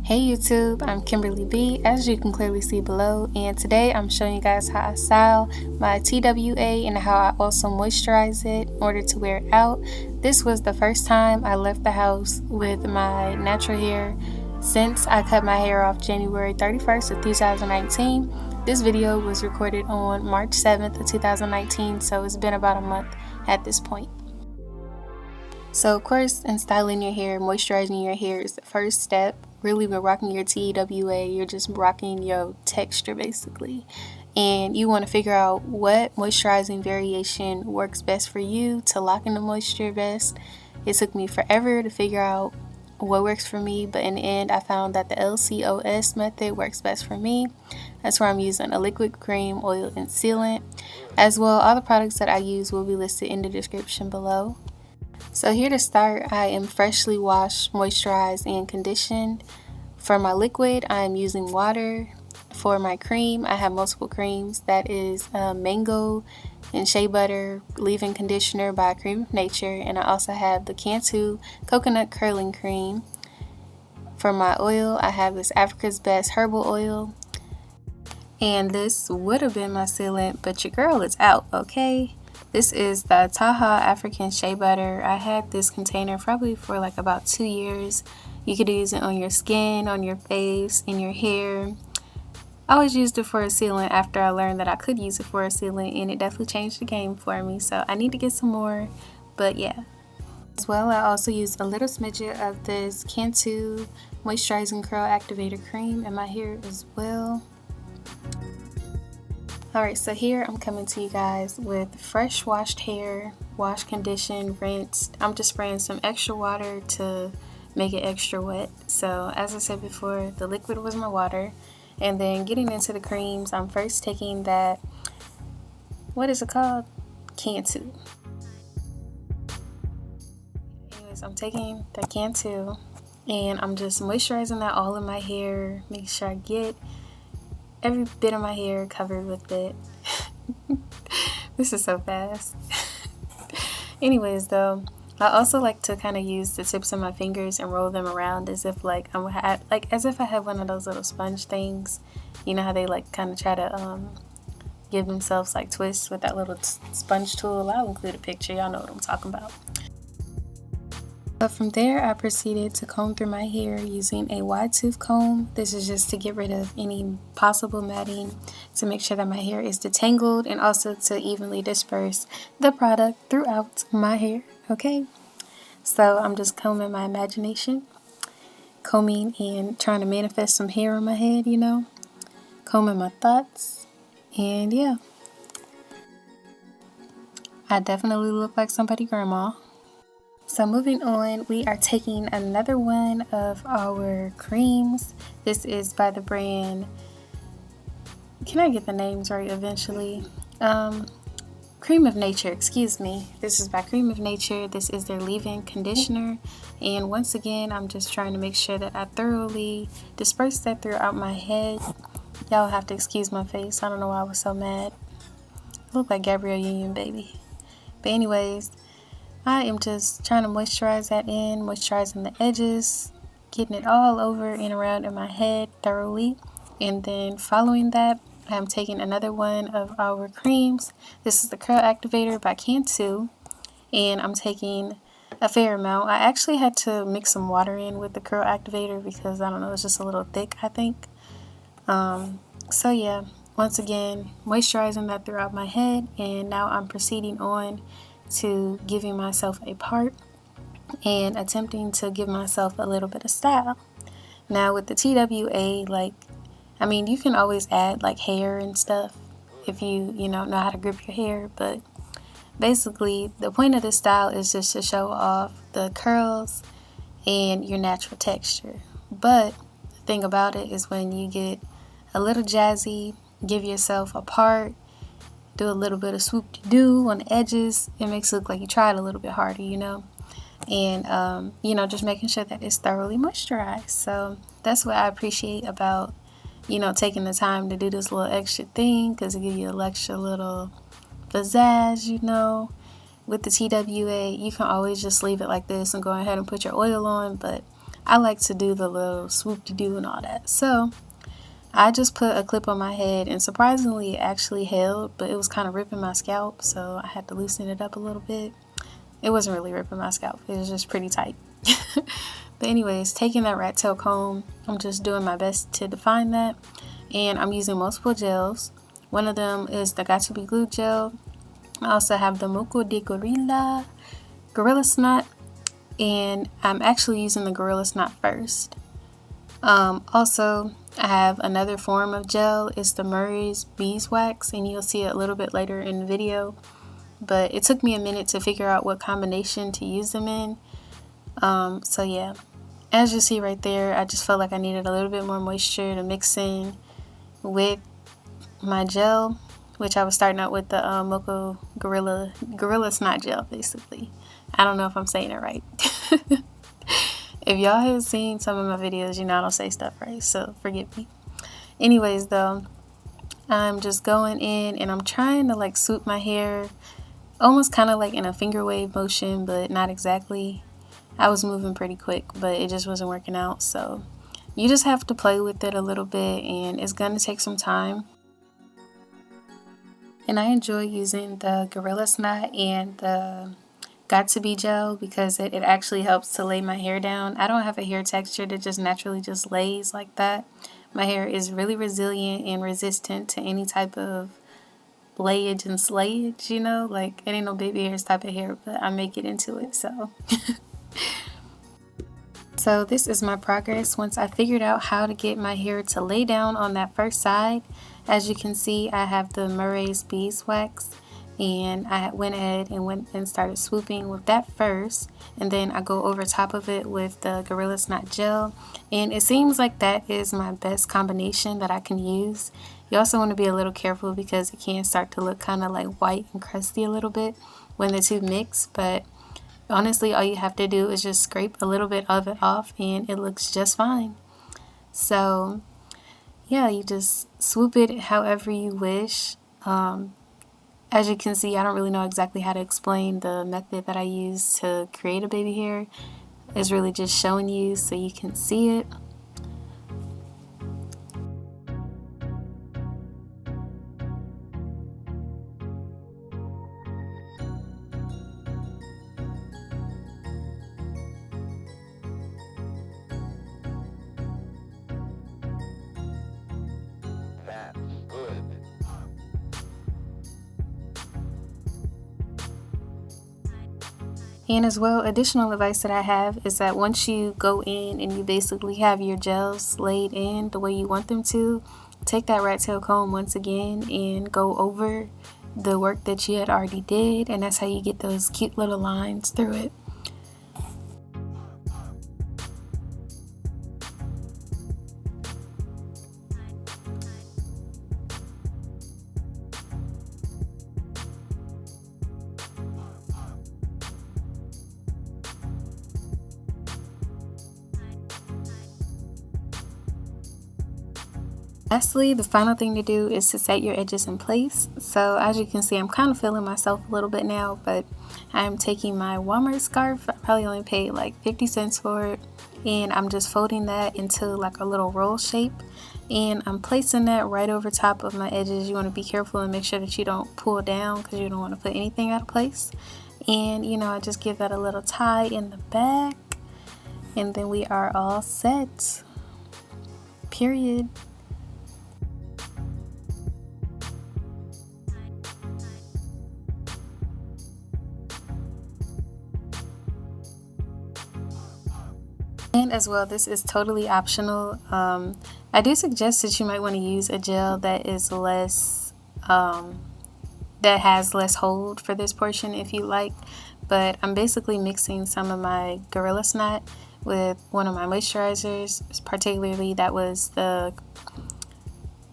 Hey YouTube, I'm Kimberly B, as you can clearly see below, and today I'm showing you guys how I style my TWA and how I also moisturize it in order to wear it out. This was the first time I left the house with my natural hair since I cut my hair off January 31st of 2019. This video was recorded on March 7th of 2019, so it's been about a month at this point. So of course, in styling your hair, moisturizing your hair is the first step. Really, when rocking your TWA, you're just rocking your texture basically. And you want to figure out what moisturizing variation works best for you to lock in the moisture best. It took me forever to figure out what works for me, but in the end I found that the LCOS method works best for me. That's where I'm using a liquid, cream, oil, and sealant. As well, all the products that I use will be listed in the description below. So here to start, I am freshly washed, moisturized, and conditioned. For my liquid, I am using water. For my cream, I have multiple creams. That is mango and shea butter leave-in conditioner by Creme of Nature, and I also have the Cantu coconut curling cream. For my oil, I have this Africa's Best Herbal oil, and this would have been my sealant, but your girl is out, okay? This is the Taha African Shea Butter. I had this container probably for like about 2 years. You could use it on your skin, on your face, in your hair. I always used it for a sealant after I learned that I could use it for a sealant, and it definitely changed the game for me. So I need to get some more, but yeah. As well, I also used a little smidget of this Cantu Moisturizing Curl Activator Cream in my hair as well. Alright, so here I'm coming to you guys with fresh washed hair, washed, conditioned, rinsed. I'm just spraying some extra water to make it extra wet. So as I said before, the liquid was my water. And then getting into the creams, I'm first taking that, what is it called? Cantu. Anyways, I'm taking the Cantu and I'm just moisturizing that all in my hair, making sure I get every bit of my hair covered with it. This is so fast. Anyways, though, I also like to kind of use the tips of my fingers and roll them around as if like as if I have one of those little sponge things. You know how they like kind of try to give themselves like twists with that little sponge tool. I'll include a picture. Y'all know what I'm talking about. But from there, I proceeded to comb through my hair using a wide tooth comb. This is just to get rid of any possible matting, to make sure that my hair is detangled, and also to evenly disperse the product throughout my hair, okay? So I'm just combing my imagination, combing and trying to manifest some hair on my head, you know? Combing my thoughts, and yeah. I definitely look like somebody's grandma. So moving on, we are taking another one of our creams. This is by the brand, can I get the names right eventually? Creme of Nature, excuse me. This is by Creme of Nature. This is their leave-in conditioner. And once again, I'm just trying to make sure that I thoroughly disperse that throughout my head. Y'all have to excuse my face. I don't know why I was so mad. I look like Gabrielle Union, baby. But anyways, I am just trying to moisturize that in, moisturizing the edges, getting it all over and around in my head thoroughly. And then following that, I'm taking another one of our creams. This is the Curl Activator by Cantu, and I'm taking a fair amount. I actually had to mix some water in with the Curl Activator because, I don't know, it's just a little thick, I think. So yeah, once again, moisturizing that throughout my head, and now I'm proceeding on to giving myself a part and attempting to give myself a little bit of style. Now with the TWA, you can always add like hair and stuff if you know how to grip your hair, but basically the point of this style is just to show off the curls and your natural texture. But the thing about it is when you get a little jazzy, give yourself a part, do a little bit of swoop-de-doo on the edges, it makes it look like you tried a little bit harder, you know? And, just making sure that it's thoroughly moisturized. So that's what I appreciate about, taking the time to do this little extra thing, because it gives you an extra little pizzazz, With the TWA, you can always just leave it like this and go ahead and put your oil on, but I like to do the little swoop-de-doo and all that. So I just put a clip on my head, and surprisingly it actually held, but it was kind of ripping my scalp, so I had to loosen it up a little bit. It wasn't really ripping my scalp, it was just pretty tight. But anyways, taking that rat tail comb, I'm just doing my best to define that, and I'm using multiple gels. One of them is the Got2B Glue gel. I also have the Moco de Gorilla Snot, and I'm actually using the Gorilla Snot first. Also, I have another form of gel. It's the Murray's Beeswax, and you'll see it a little bit later in the video. But it took me a minute to figure out what combination to use them in. So yeah, as you see right there, I just felt like I needed a little bit more moisture to mix in with my gel, which I was starting out with the Moco Gorilla Snot gel, basically. I don't know if I'm saying it right. If y'all have seen some of my videos, you know I don't say stuff right, so forgive me. Anyways, though, I'm just going in and I'm trying to like swoop my hair, almost kind of like in a finger wave motion, but not exactly. I was moving pretty quick, but it just wasn't working out, so you just have to play with it a little bit, and it's gonna take some time. And I enjoy using the Gorilla Snot and the Got2B gel because it actually helps to lay my hair down. I don't have a hair texture that just naturally just lays like that. My hair is really resilient and resistant to any type of layage and slayage, you know, like it ain't no baby hairs type of hair, but I make it into it. So this is my progress once I figured out how to get my hair to lay down on that first side. As you can see, I have the Murray's Beeswax, and I went ahead and started swooping with that first, and then I go over top of it with the Gorilla Snot gel, and it seems like that is my best combination that I can use. You also want to be a little careful because it can start to look kind of like white and crusty a little bit when the two mix, but honestly all you have to do is just scrape a little bit of it off and it looks just fine. So yeah, you just swoop it however you wish. As you can see, I don't really know exactly how to explain the method that I use to create a baby hair. It's really just showing you so you can see it. And as well, additional advice that I have is that once you go in and you basically have your gels laid in the way you want them to, take that rat tail comb once again and go over the work that you had already did, and that's how you get those cute little lines through it. Lastly, the final thing to do is to set your edges in place. So as you can see, I'm kind of feeling myself a little bit now, but I'm taking my Walmart scarf. I probably only paid like 50 cents for it, and I'm just folding that into like a little roll shape, and I'm placing that right over top of my edges. You want to be careful and make sure that you don't pull down because you don't want to put anything out of place. And you know, I just give that a little tie in the back, and then we are all set. Period. And as well, this is totally optional. I do suggest that you might want to use a gel that is less, that has less hold for this portion if you like. But I'm basically mixing some of my Gorilla Snot with one of my moisturizers, particularly that was the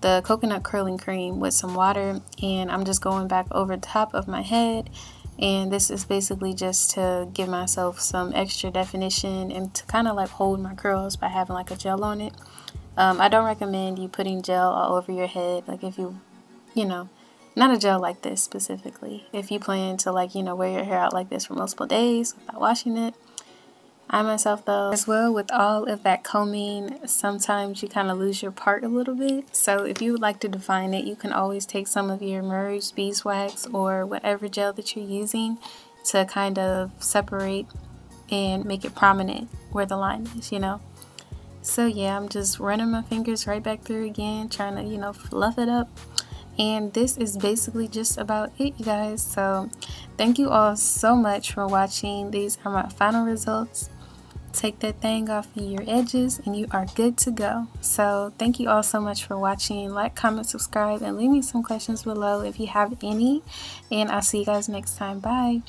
coconut curling cream with some water, and I'm just going back over top of my head. And this is basically just to give myself some extra definition and to kind of like hold my curls by having like a gel on it. I don't recommend you putting gel all over your head, like if you know, not a gel like this specifically. If you plan to like, you know, wear your hair out like this for multiple days without washing it, I myself though as well, with all of that combing, sometimes you kind of lose your part a little bit. So if you would like to define it, you can always take some of your merged beeswax or whatever gel that you're using to kind of separate and make it prominent where the line is, you know. So yeah, I'm just running my fingers right back through again, trying to, you know, fluff it up. And this is basically just about it, you guys. So thank you all so much for watching. These are my final results. Take that thing off of your edges and you are good to go. So thank you all so much for watching. Like, comment, subscribe, and leave me some questions below if you have any. And I'll see you guys next time. Bye.